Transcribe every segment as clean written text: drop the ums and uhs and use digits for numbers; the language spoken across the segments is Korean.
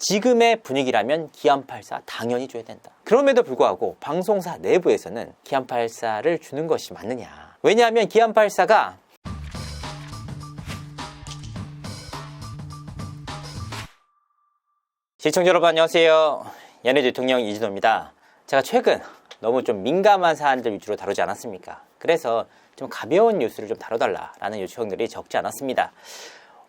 지금의 분위기라면 기안84 당연히 줘야 된다. 그럼에도 불구하고 방송사 내부에서는 기안84를 주는 것이 맞느냐. 왜냐하면 기안84가 시청자 여러분 안녕하세요. 연예 대통령 이진호입니다. 제가 최근 너무 좀 민감한 사안들 위주로 다루지 않았습니까? 그래서 좀 가벼운 뉴스를 좀 다뤄달라라는 요청들이 적지 않았습니다.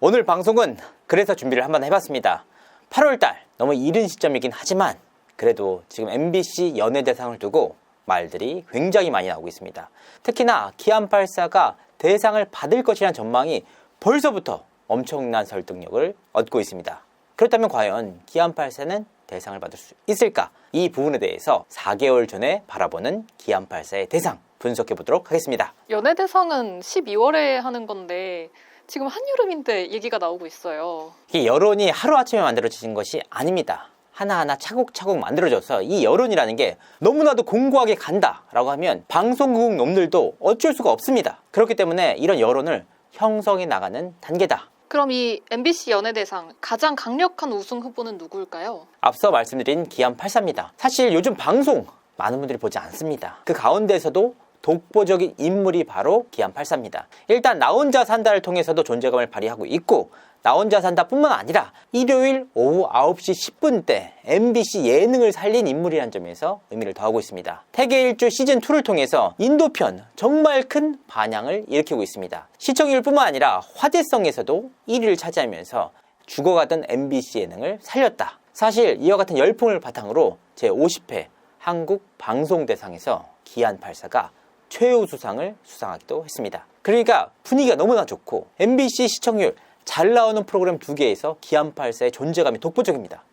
오늘 방송은 그래서 준비를 한번 해봤습니다. 8월달 너무 이른 시점이긴 하지만 그래도 지금 MBC 연예대상을 두고 말들이 굉장히 많이 나오고 있습니다. 특히나 기안84가 대상을 받을 것이라는 전망이 벌써부터 엄청난 설득력을 얻고 있습니다. 그렇다면 과연 기안84는 대상을 받을 수 있을까? 이 부분에 대해서 4개월 전에 바라보는 기안84의 대상 분석해 보도록 하겠습니다. 연예대상은 12월에 하는 건데 지금 한여름인데 얘기가 나오고 있어요. 이 여론이 하루아침에 만들어진 것이 아닙니다. 하나하나 차곡차곡 만들어져서 이 여론이라는 게 너무나도 공고하게 간다라고 하면 방송국 놈들도 어쩔 수가 없습니다. 그렇기 때문에 이런 여론을 형성해 나가는 단계다. 그럼 이 MBC 연예대상 가장 강력한 우승 후보는 누구일까요? 앞서 말씀드린 기안84입니다. 사실 요즘 방송 많은 분들이 보지 않습니다. 그 가운데서도 독보적인 인물이 바로 기안84입니다. 일단 나 혼자 산다를 통해서도 존재감을 발휘하고 있고 나 혼자 산다 뿐만 아니라 일요일 오후 9시 10분 때 MBC 예능을 살린 인물이라는 점에서 의미를 더하고 있습니다. 태계일주 시즌2를 통해서 인도편 정말 큰 반향을 일으키고 있습니다. 시청률 뿐만 아니라 화제성에서도 1위를 차지하면서 죽어가던 MBC 예능을 살렸다. 사실 이와 같은 열풍을 바탕으로 제50회 한국방송대상에서 기안84가 최우수상을 수상하기도 했습니다. 그러니까 분위기가 너무나 좋고 MBC 시청률 잘 나오는 프로그램 2개에서 기안84의 존재감이 독보적입니다.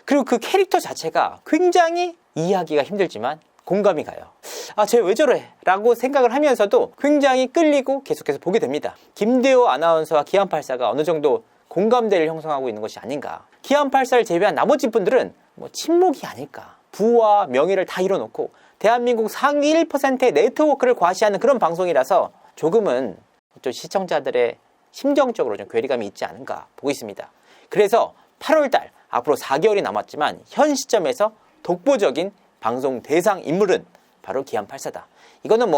그리고 그 캐릭터 자체가 굉장히 이해하기가 힘들지만 공감이 가요. 아, 쟤 왜 저래? 라고 생각을 하면서도 굉장히 끌리고 계속해서 보게 됩니다. 김대호 아나운서와 기안84가 어느 정도 공감대를 형성하고 있는 것이 아닌가. 기안84를 제외한 나머지 분들은 침묵이 아닐까. 부와 명예를 다 잃어놓고 대한민국 상위 1%의 네트워크를 과시하는 그런 방송이라서 조금은 좀 시청자들의 심정적으로 좀 괴리감이 있지 않은가 보고 있습니다. 그래서 8월달 앞으로 4개월이 남았지만 현 시점에서 독보적인 방송 대상 인물은 바로 기안84다. 이거는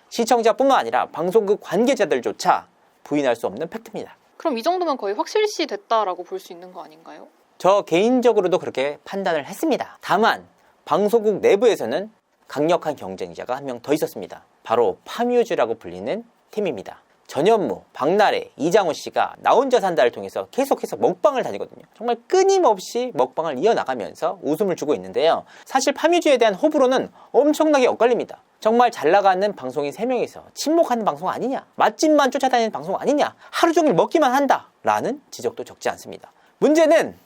시청자뿐만 아니라 방송국 관계자들조차 부인할 수 없는 팩트입니다. 그럼 이 정도면 거의 확실시 됐다라고 볼 수 있는 거 아닌가요? 저 개인적으로도 그렇게 판단을 했습니다. 다만 방송국 내부에서는 강력한 경쟁자가 한 명 더 있었습니다. 바로 파뮤즈라고 불리는 팀입니다. 전현무, 박나래, 이장우 씨가 나 혼자 산다를 통해서 계속해서 먹방을 다니거든요. 정말 끊임없이 먹방을 이어나가면서 웃음을 주고 있는데요. 사실 파뮤즈에 대한 호불호는 엄청나게 엇갈립니다. 정말 잘 나가는 방송인 3명이서 침묵하는 방송 아니냐, 맛집만 쫓아다니는 방송 아니냐, 하루 종일 먹기만 한다 라는 지적도 적지 않습니다. 문제는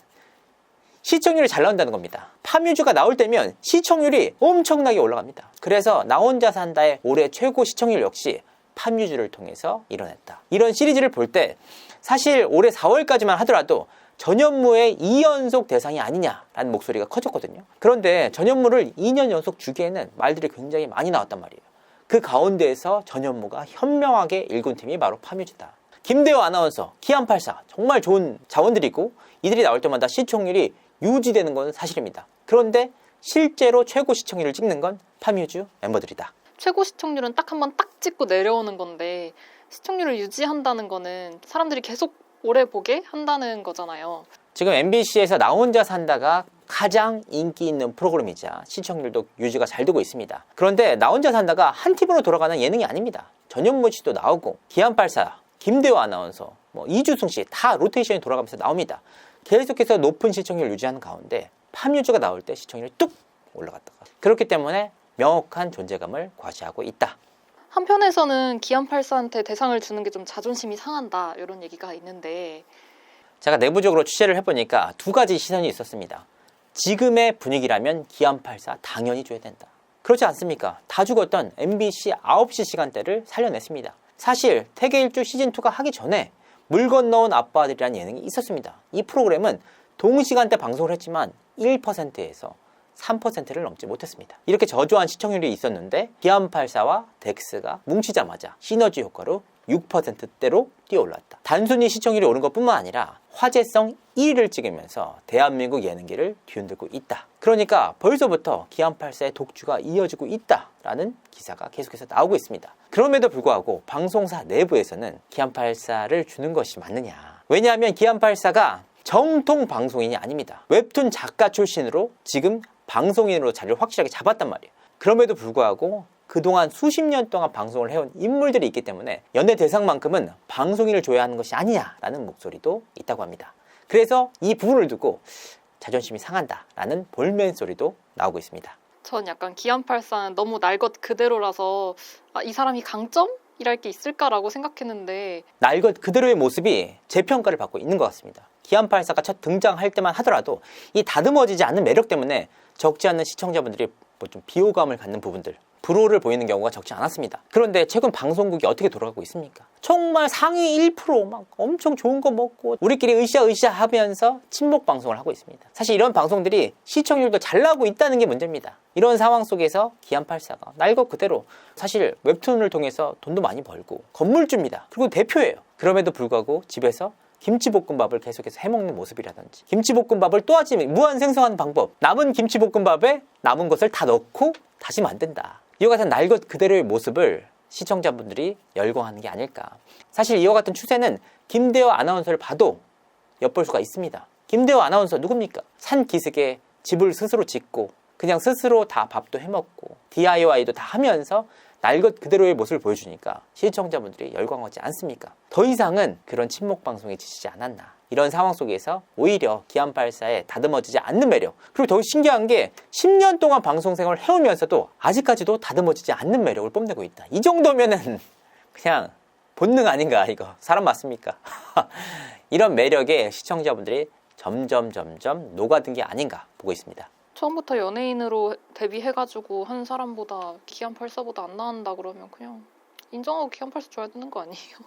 시청률이 잘 나온다는 겁니다. 파뮤즈가 나올 때면 시청률이 엄청나게 올라갑니다. 그래서 나 혼자 산다의 올해 최고 시청률 역시 파뮤즈를 통해서 이뤄냈다. 이런 시리즈를 볼 때 사실 올해 4월까지만 하더라도 전현무의 2연속 대상이 아니냐라는 목소리가 커졌거든요. 그런데 전현무를 2년 연속 주기에는 말들이 굉장히 많이 나왔단 말이에요. 그 가운데에서 전현무가 현명하게 일군 팀이 바로 파뮤즈다. 김대호 아나운서, 기안84 정말 좋은 자원들이고 이들이 나올 때마다 시청률이 유지되는 건 사실입니다. 그런데 실제로 최고 시청률을 찍는 건 파뮤즈 멤버들이다. 최고 시청률은 딱 한번 딱 찍고 내려오는 건데 시청률을 유지한다는 거는 사람들이 계속 오래 보게 한다는 거잖아요. 지금 MBC에서 나 혼자 산다가 가장 인기 있는 프로그램이자 시청률도 유지가 잘 되고 있습니다. 그런데 나 혼자 산다가 한 팀으로 돌아가는 예능이 아닙니다. 전현무 씨도 나오고 기안84, 김대호 아나운서, 이주승 씨 다 로테이션이 돌아가면서 나옵니다. 계속해서 높은 시청률 유지하는 가운데 파뮤즈가 나올 때 시청률이 뚝 올라갔다가 그렇기 때문에 명확한 존재감을 과시하고 있다. 한편에서는 기안84한테 대상을 주는 게 좀 자존심이 상한다 이런 얘기가 있는데 제가 내부적으로 취재를 해보니까 2가지 시선이 있었습니다. 지금의 분위기라면 기안84 당연히 줘야 된다. 그렇지 않습니까? 다 죽었던 MBC 9시 시간대를 살려냈습니다. 사실 태계일주 시즌2가 하기 전에 물 건너온 아빠들이라는 예능이 있었습니다. 이 프로그램은 동시간대 방송을 했지만 1%에서 3%를 넘지 못했습니다. 이렇게 저조한 시청률이 있었는데 기안84와 덱스가 뭉치자마자 시너지 효과로 6%대로 뛰어올랐다. 단순히 시청률이 오른 것뿐만 아니라 화제성 1위를 찍으면서 대한민국 예능계를 뒤흔들고 있다. 그러니까 벌써부터 기안84의 독주가 이어지고 있다라는 기사가 계속해서 나오고 있습니다. 그럼에도 불구하고 방송사 내부에서는 기안84를 주는 것이 맞느냐. 왜냐하면 기안84가 정통 방송인이 아닙니다. 웹툰 작가 출신으로 지금 방송인으로 자리를 확실하게 잡았단 말이에요. 그럼에도 불구하고 그동안 수십 년 동안 방송을 해온 인물들이 있기 때문에 연예 대상만큼은 방송인을 줘야 하는 것이 아니냐라는 목소리도 있다고 합니다. 그래서 이 부분을 두고 자존심이 상한다라는 볼멘 소리도 나오고 있습니다. 전 약간 기안84는 너무 날 것 그대로라서 이 사람이 강점이랄 게 있을까라고 생각했는데 날 것 그대로의 모습이 재평가를 받고 있는 것 같습니다. 기안84가 첫 등장할 때만 하더라도 이 다듬어지지 않는 매력 때문에 적지 않은 시청자분들이 뭐 좀 비호감을 갖는 부분들, 불호를 보이는 경우가 적지 않았습니다. 그런데 최근 방송국이 어떻게 돌아가고 있습니까? 정말 상위 1%막 엄청 좋은 거 먹고 우리끼리 으쌰으쌰 하면서 친목 방송을 하고 있습니다. 사실 이런 방송들이 시청률도 잘 나오고 있다는 게 문제입니다. 이런 상황 속에서 기안84가 날 것 그대로 사실 웹툰을 통해서 돈도 많이 벌고 건물주입니다. 그리고 대표예요. 그럼에도 불구하고 집에서 김치볶음밥을 계속해서 해먹는 모습이라든지 김치볶음밥을 또다시 무한 생성하는 방법, 남은 김치볶음밥에 남은 것을 다 넣고 다시 만든다. 이와 같은 날 것 그대로의 모습을 시청자분들이 열광하는 게 아닐까. 사실 이와 같은 추세는 김대호 아나운서를 봐도 엿볼 수가 있습니다. 김대호 아나운서 누굽니까? 산기슭에 집을 스스로 짓고 그냥 스스로 다 밥도 해먹고 DIY도 다 하면서 날 것 그대로의 모습을 보여주니까 시청자분들이 열광하지 않습니까? 더 이상은 그런 친목 방송에 지치지 않았나. 이런 상황 속에서 오히려 기안84에 다듬어지지 않는 매력, 그리고 더 신기한 게 10년 동안 방송 생활을 해오면서도 아직까지도 다듬어지지 않는 매력을 뽐내고 있다. 이 정도면은 그냥 본능 아닌가. 이거 사람 맞습니까? 이런 매력에 시청자분들이 점점 녹아든 게 아닌가 보고 있습니다. 처음부터 연예인으로 데뷔해가지고 한 사람보다 기안84보다 안 나온다 그러면 그냥 인정하고 기안84 줘야 되는 거 아니에요?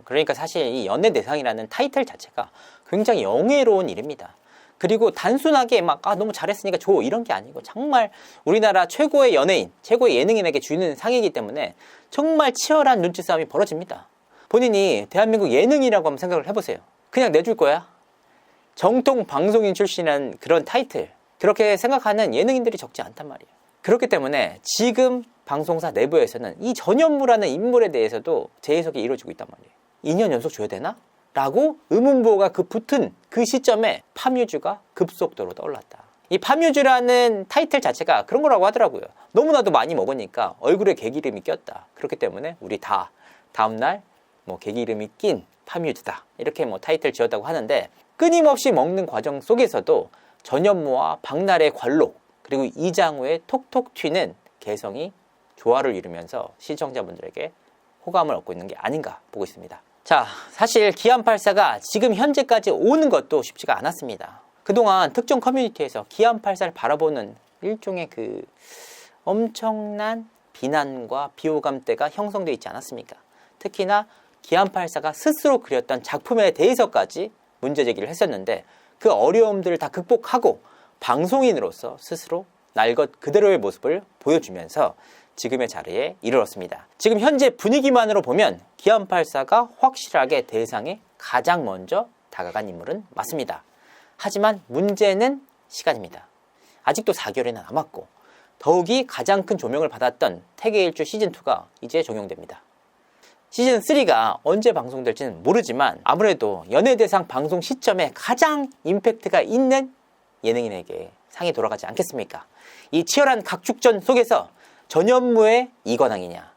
그러니까 사실 이 연예대상이라는 타이틀 자체가 굉장히 영예로운 일입니다. 그리고 단순하게 막 너무 잘했으니까 줘 이런 게 아니고 정말 우리나라 최고의 연예인, 최고의 예능인에게 주는 상이기 때문에 정말 치열한 눈치 싸움이 벌어집니다. 본인이 대한민국 예능이라고 한번 생각을 해보세요. 그냥 내줄 거야? 정통 방송인 출신이라는 그런 타이틀, 그렇게 생각하는 예능인들이 적지 않단 말이에요. 그렇기 때문에 지금 방송사 내부에서는 이 전현무라는 인물에 대해서도 재해석이 이루어지고 있단 말이에요. 2년 연속 줘야 되나? 라고 의문부호가 붙은 그 시점에 파뮤즈가 급속도로 떠올랐다. 이 파뮤즈라는 타이틀 자체가 그런 거라고 하더라고요. 너무나도 많이 먹으니까 얼굴에 개기름이 꼈다. 그렇기 때문에 우리 다 다음날 개기름이 낀 파뮤즈다. 이렇게 타이틀 지었다고 하는데 끊임없이 먹는 과정 속에서도 전현무와 박나래의 관록, 그리고 이장우의 톡톡 튀는 개성이 조화를 이루면서 시청자분들에게 호감을 얻고 있는 게 아닌가 보고 있습니다. 자, 사실 기안84가 지금 현재까지 오는 것도 쉽지가 않았습니다. 그동안 특정 커뮤니티에서 기안84를 바라보는 일종의 그 엄청난 비난과 비호감대가 형성되어 있지 않았습니까? 특히나 기안84가 스스로 그렸던 작품에 대해서까지 문제 제기를 했었는데 그 어려움들을 다 극복하고 방송인으로서 스스로 날 것 그대로의 모습을 보여주면서 지금의 자리에 이르렀습니다. 지금 현재 분위기만으로 보면 기안84가 확실하게 대상에 가장 먼저 다가간 인물은 맞습니다. 하지만 문제는 시간입니다. 아직도 4개월이나 남았고 더욱이 가장 큰 조명을 받았던 태계일주 시즌2가 이제 종영됩니다. 시즌3가 언제 방송될지는 모르지만 아무래도 연예대상 방송 시점에 가장 임팩트가 있는 예능인에게 상이 돌아가지 않겠습니까? 이 치열한 각축전 속에서 전현무의 이관왕이냐,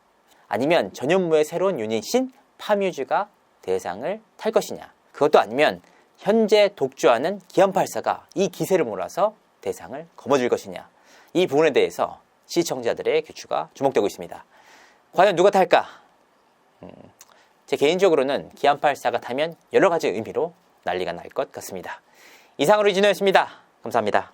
아니면 전현무의 새로운 유닛인 파뮤즈가 대상을 탈 것이냐, 그것도 아니면 현재 독주하는 기안84가 이 기세를 몰아서 대상을 거머쥘 것이냐, 이 부분에 대해서 시청자들의 귀추가 주목되고 있습니다. 과연 누가 탈까? 제 개인적으로는 기안84가 타면 여러 가지 의미로 난리가 날 것 같습니다. 이상으로 이진호였습니다. 감사합니다.